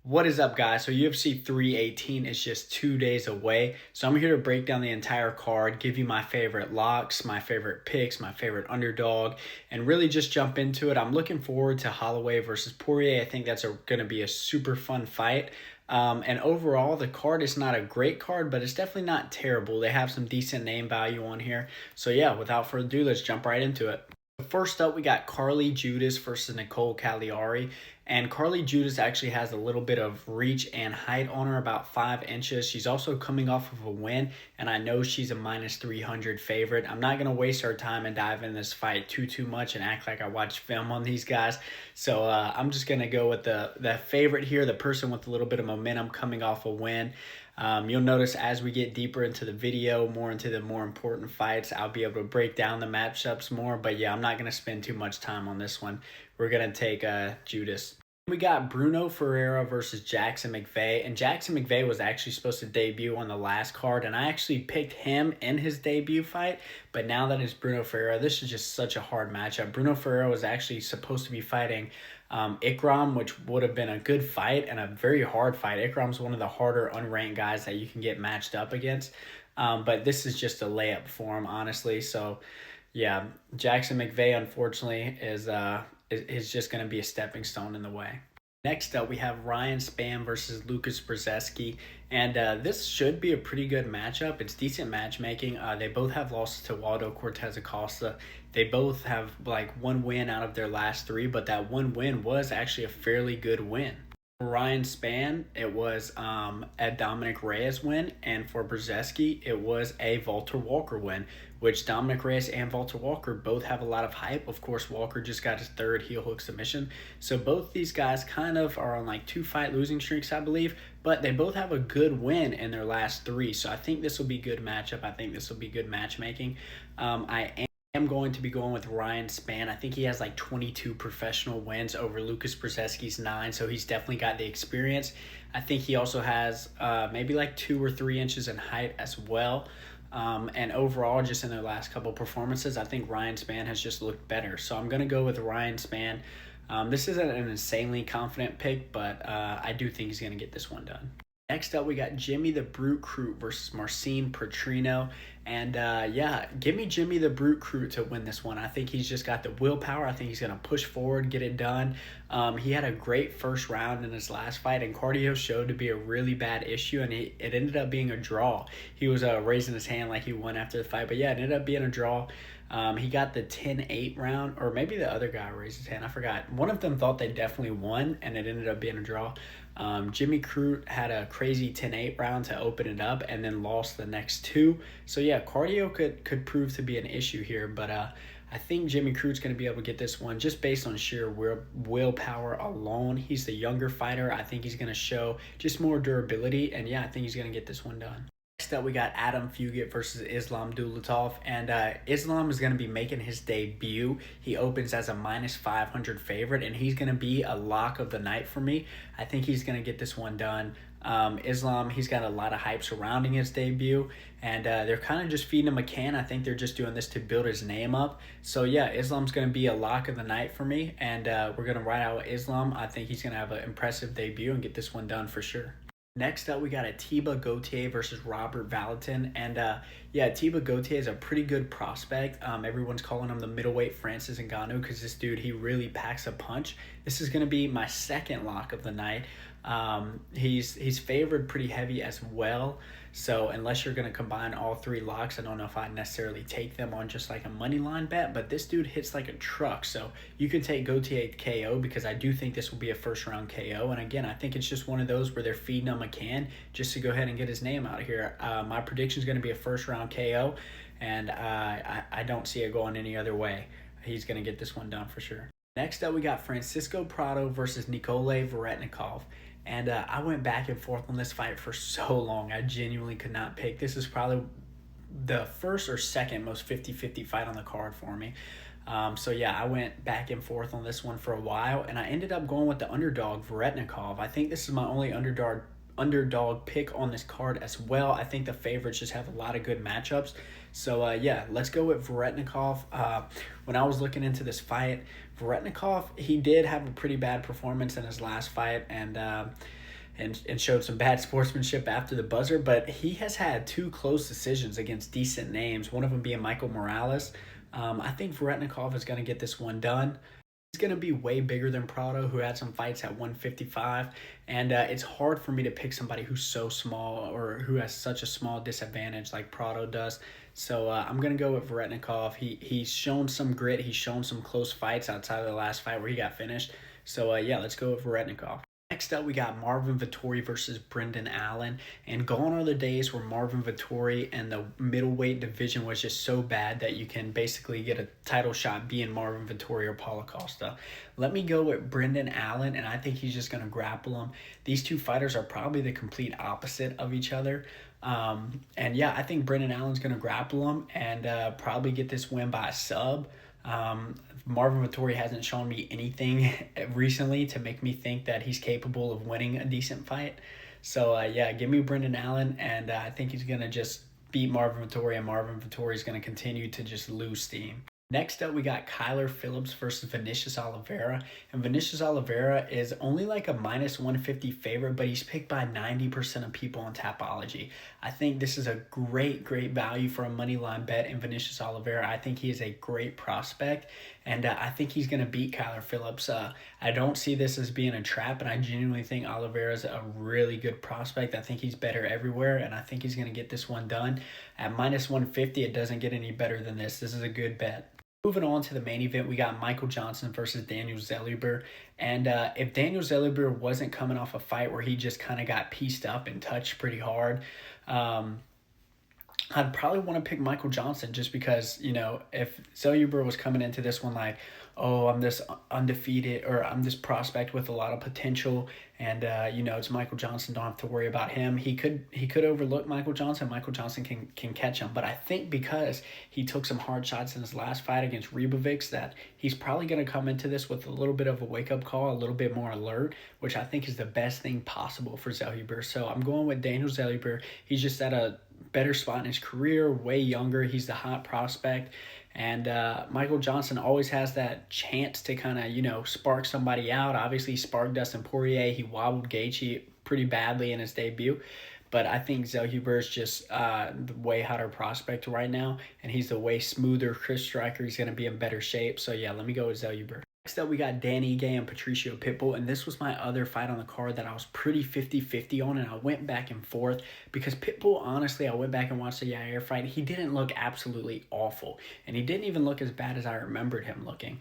What is up, guys? So UFC 318 is just 2 days away. So I'm here to break down the entire card, give you my favorite locks, my favorite picks, my favorite underdog, and really just jump into it. I'm looking forward to Holloway versus Poirier. I think that's going to be a super fun fight. And overall, the card is not a great card, but it's definitely not terrible. They have some decent name value on here. So yeah, without further ado, let's jump right into it. First up, we got Carly Judas versus Nicole Cagliari. And Carly Judas actually has a little bit of reach and height on her, about 5 inches. She's also coming off of a win, and I know she's a minus 300 favorite. I'm not going to waste our time and dive in this fight too much and act like I watch film on these guys. So I'm just going to go with the favorite here, the person with a little bit of momentum coming off a win. You'll notice as we get deeper into the video, more into the more important fights, I'll be able to break down the matchups more. But yeah, I'm not going to spend too much time on this one. We're going to take Judas. We got Bruno Ferreira versus Jackson McVeigh, and Jackson McVeigh was actually supposed to debut on the last card, and I actually picked him in his debut fight, but now that it's Bruno Ferreira, this is just such a hard matchup. Bruno Ferreira was actually supposed to be fighting Ikram, which would have been a good fight and a very hard fight. Ikram's one of the harder unranked guys that you can get matched up against, but this is just a layup for him, honestly. So yeah, Jackson McVeigh, unfortunately, is just going to be a stepping stone in the way. Next up, we have Ryan Spann versus Lucas Brzeski, and this should be a pretty good matchup. It's decent matchmaking. They both have losses to Waldo Cortez Acosta. They both have like one win out of their last three, but that one win was actually a fairly good win. For Ryan Spann, it was a Dominic Reyes win, and for Brzeski, it was a Walter Walker win, which Dominic Reyes and Walter Walker both have a lot of hype. Of course, Walker just got his third heel hook submission, so both these guys kind of are on like 2-fight losing streaks, I believe, but they both have a good win in their last three, so I think this will be good matchup. I think this will be good matchmaking. I'm going to be going with Ryan Spann. I think he has like 22 professional wins over Lucas Brzeski's 9, so he's definitely got the experience. I think he also has maybe like 2 or 3 inches in height as well. And overall, just in their last couple performances, I think Ryan Spann has just looked better. So I'm going to go with Ryan Spann. This isn't an insanely confident pick, but I do think he's going to get this one done. Next up, we got Jimmy the Brute Crute versus Marcin Petrino. And yeah, give me Jimmy the Brute Crute to win this one. I think he's just got the willpower. I think he's going to push forward, get it done. He had a great first round in his last fight, and cardio showed to be a really bad issue, and it ended up being a draw. He was raising his hand like he won after the fight, but yeah, it ended up being a draw. He got the 10-8 round, or maybe the other guy raised his hand. I forgot. One of them thought they definitely won, and it ended up being a draw. Jimmy Crute had a crazy 10-8 round to open it up and then lost the next two. So yeah, cardio could prove to be an issue here, but I think Jimmy Crute's going to be able to get this one just based on sheer willpower alone. He's the younger fighter. I think he's going to show just more durability, and yeah, I think he's going to get this one done. Next up, we got Adam Fugit versus Islam Dulatov, and Islam is going to be making his debut. He opens as a minus 500 favorite, and he's going to be a lock of the night for me. I think he's going to get this one done. Islam, he's got a lot of hype surrounding his debut, and they're kind of just feeding him a can. I think they're just doing this to build his name up. So yeah, Islam's going to be a lock of the night for me, and we're going to ride out Islam. I think he's going to have an impressive debut and get this one done for sure. Next up, we got Atiba Gauthier versus Robert Valentin. And yeah, Atiba Gauthier is a pretty good prospect. Everyone's calling him the middleweight Francis Ngannou because this dude, he really packs a punch. This is going to be my second lock of the night. He's favored pretty heavy as well. So unless you're going to combine all three locks, I don't know if I'd necessarily take them on just like a money line bet, but this dude hits like a truck. So you could take Gauthier KO because I do think this will be a first round KO. And again, I think it's just one of those where they're feeding him a can just to go ahead and get his name out of here. My prediction is going to be a first round KO, and I don't see it going any other way. He's going to get this one done for sure. Next up, we got Francisco Prado versus Nikolay Veretnikov. And I went back and forth on this fight for so long. I genuinely could not pick. This is probably the first or second most 50-50 fight on the card for me. So yeah, I went back and forth on this one for a while, and I ended up going with the underdog, Veretnikov. I think this is my only underdog pick on this card as well. I think the favorites just have a lot of good matchups. So yeah, let's go with Veretnikov. When I was looking into this fight, Veretnikov, he did have a pretty bad performance in his last fight, and and showed some bad sportsmanship after the buzzer. But he has had two close decisions against decent names, one of them being Michael Morales. I think Varetnikov is going to get this one done. He's going to be way bigger than Prado, who had some fights at 155. And it's hard for me to pick somebody who's so small or who has such a small disadvantage like Prado does. So I'm going to go with Varetnikov. He's shown some grit. He's shown some close fights outside of the last fight where he got finished. So yeah, let's go with Varetnikov. Next up, we got Marvin Vettori versus Brendan Allen. And gone are the days where Marvin Vettori and the middleweight division was just so bad that you can basically get a title shot being Marvin Vettori or Paulo Costa. Let me go with Brendan Allen, and I think he's just going to grapple him. These two fighters are probably the complete opposite of each other. And yeah, I think Brendan Allen's going to grapple him and probably get this win by a sub. Marvin Vettori hasn't shown me anything recently to make me think that he's capable of winning a decent fight. So yeah, give me Brendan Allen, and I think he's going to just beat Marvin Vettori, and Marvin Vettori is going to continue to just lose steam. Next up, we got Kyler Phillips versus Vinicius Oliveira. And Vinicius Oliveira is only like a minus 150 favorite, but he's picked by 90% of people on Tapology. I think this is a great value for a money line bet in Vinicius Oliveira. I think he is a great prospect, and I think he's going to beat Kyler Phillips. I don't see this as being a trap, and I genuinely think Oliveira is a really good prospect. I think he's better everywhere, and I think he's going to get this one done. At minus 150, it doesn't get any better than this. This is a good bet. Moving on to the main event, we got Michael Johnson versus Daniel Zellhuber. And if Daniel Zellhuber wasn't coming off a fight where he just kind of got pieced up and touched pretty hard, I'd probably want to pick Michael Johnson just because, you know, if Zellhuber was coming into this one like, oh, I'm this undefeated or I'm this prospect with a lot of potential and, you know, it's Michael Johnson, don't have to worry about him. He could overlook Michael Johnson. Michael Johnson can catch him. But I think because he took some hard shots in his last fight against Ribovics that he's probably going to come into this with a little bit of a wake-up call, a little bit more alert, which I think is the best thing possible for Zellhuber. So I'm going with Daniel Zellhuber. He's just at a better spot in his career, way younger. He's the hot prospect. And Michael Johnson always has that chance to kind of, you know, spark somebody out. Obviously, he sparked Dustin Poirier. He wobbled Gaethje pretty badly in his debut. But I think Zellhuber is just the way hotter prospect right now. And he's the way smoother Chris Striker. He's going to be in better shape. So, yeah, let me go with Zellhuber. Next up, we got Dan Ige and Patricio Pitbull, and this was my other fight on the card that I was pretty 50-50 on, and I went back and forth because Pitbull, honestly, I went back and watched the Yair fight. He didn't look absolutely awful, and he didn't even look as bad as I remembered him looking.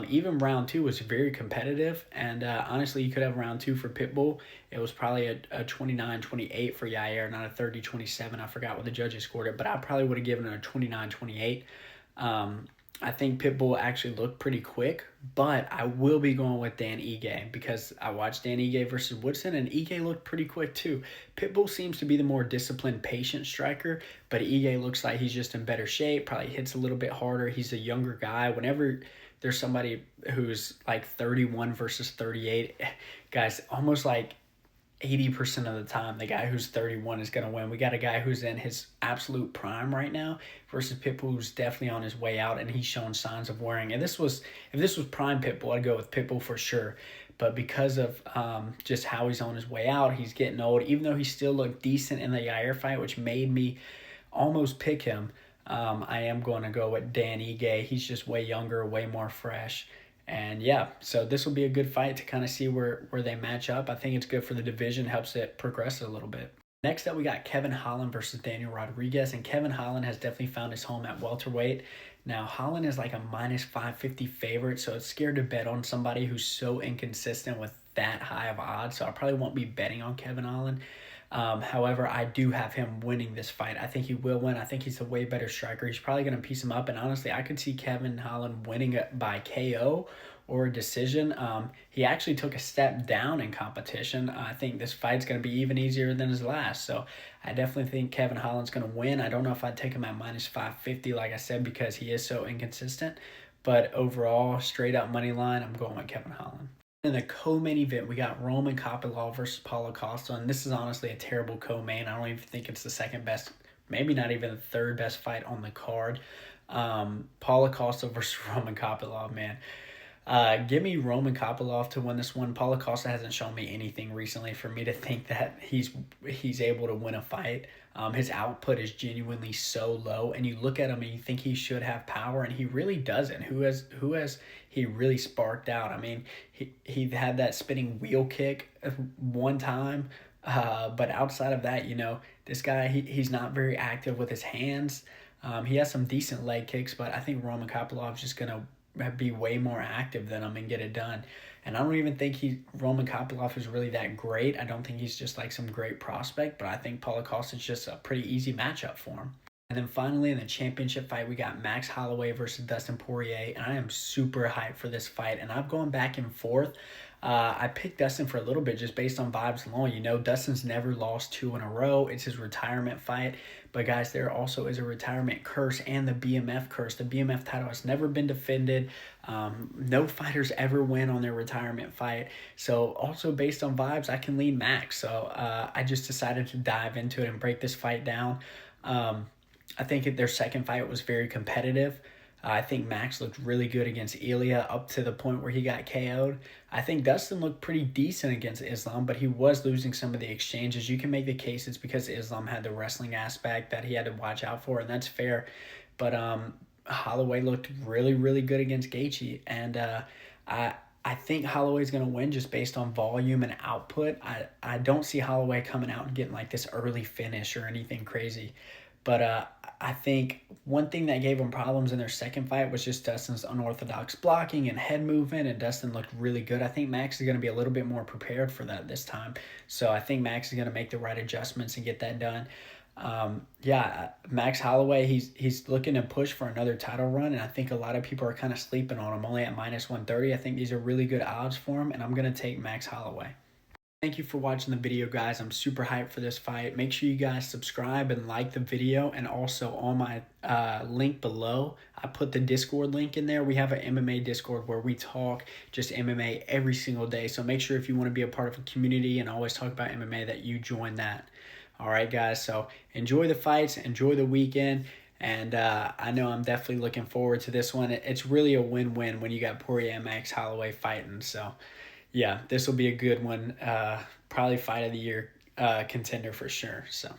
Even round two was very competitive, and honestly, you could have round two for Pitbull. It was probably a 29-28 for Yair, not a 30-27. I forgot what the judges scored it, but I probably would have given it a 29-28. I think Pitbull actually looked pretty quick, but I will be going with Dan Ige because I watched Dan Ige versus Woodson, and Ige looked pretty quick too. Pitbull seems to be the more disciplined, patient striker, but Ige looks like he's just in better shape, probably hits a little bit harder. He's a younger guy. Whenever there's somebody who's like 31 versus 38, guys, almost like 80% of the time, the guy who's 31 is going to win. We got a guy who's in his absolute prime right now versus Pitbull, who's definitely on his way out, and he's showing signs of wearing. And if this was prime Pitbull, I'd go with Pitbull for sure. But because of just how he's on his way out, he's getting old. Even though he still looked decent in the Yair fight, which made me almost pick him, I am going to go with Dan Ige. He's just way younger, way more fresh. And yeah, so this will be a good fight to kind of see where they match up. I think it's good for the division, helps it progress a little bit. Next up, we got Kevin Holland versus Daniel Rodriguez, and Kevin Holland has definitely found his home at welterweight. Now, Holland is like a minus 550 favorite, so it's scared to bet on somebody who's so inconsistent with that high of odds, so I probably won't be betting on Kevin Holland. However, I do have him winning this fight. I think he will win. I think he's a way better striker. He's probably going to piece him up. And honestly, I could see Kevin Holland winning it by KO or a decision. He actually took a step down in competition. I think this fight's going to be even easier than his last. So I definitely think Kevin Holland's going to win. I don't know if I'd take him at minus 550, like I said, because he is so inconsistent. But overall, straight up money line, I'm going with Kevin Holland. In the co-main event, we got Roman Kopylov versus Paulo Costa, and this is honestly a terrible co-main. I don't even think it's the second best, maybe not even the third best fight on the card. Paulo Costa versus Roman Kopylov, man. Give me Roman Kopylov to win this one. Paulo Costa hasn't shown me anything recently for me to think that he's able to win a fight. His output is genuinely so low, and you look at him and you think he should have power, and he really doesn't. Who has he really sparked out? I mean, he had that spinning wheel kick one time, but outside of that, this guy he's not very active with his hands. He has some decent leg kicks, but I think Roman Kopylov's just gonna be way more active than him and get it done. And I don't even think Roman Kopylov is really that great. I don't think he's just like some great prospect, but I think Paulo Costa is just a pretty easy matchup for him. And then finally in the championship fight, we got Max Holloway versus Dustin Poirier, and I am super hyped for this fight. And I've gone back and forth. I picked Dustin for a little bit just based on vibes alone. Dustin's never lost 2 in a row. It's his retirement fight. But guys, there also is a retirement curse and the BMF curse. The BMF title has never been defended. No fighters ever win on their retirement fight. So also based on vibes, I can lean Max. So I just decided to dive into it and break this fight down. I think their second fight was very competitive. I think Max looked really good against Ilya up to the point where he got KO'd. I think Dustin looked pretty decent against Islam, but he was losing some of the exchanges. You can make the case it's because Islam had the wrestling aspect that he had to watch out for, and that's fair. But Holloway looked really, really good against Gaethje, and I think Holloway's going to win just based on volume and output. I don't see Holloway coming out and getting like this early finish or anything crazy. But I think one thing that gave him problems in their second fight was just Dustin's unorthodox blocking and head movement, and Dustin looked really good. I think Max is going to be a little bit more prepared for that this time. So I think Max is going to make the right adjustments and get that done. Max Holloway, he's looking to push for another title run, and I think a lot of people are kind of sleeping on him, only at -130. I think these are really good odds for him, and I'm going to take Max Holloway. Thank you for watching the video, guys. I'm super hyped for this fight. Make sure you guys subscribe and like the video, and also on my link below, I put the Discord link in there. We have an MMA Discord where we talk just MMA every single day. So make sure if you want to be a part of a community and always talk about MMA that you join that. All right, guys. So enjoy the fights, enjoy the weekend. And I know I'm definitely looking forward to this one. It's really a win-win when you got Poirier and Max Holloway fighting. So yeah, this will be a good one. Probably fight of the year contender for sure. So.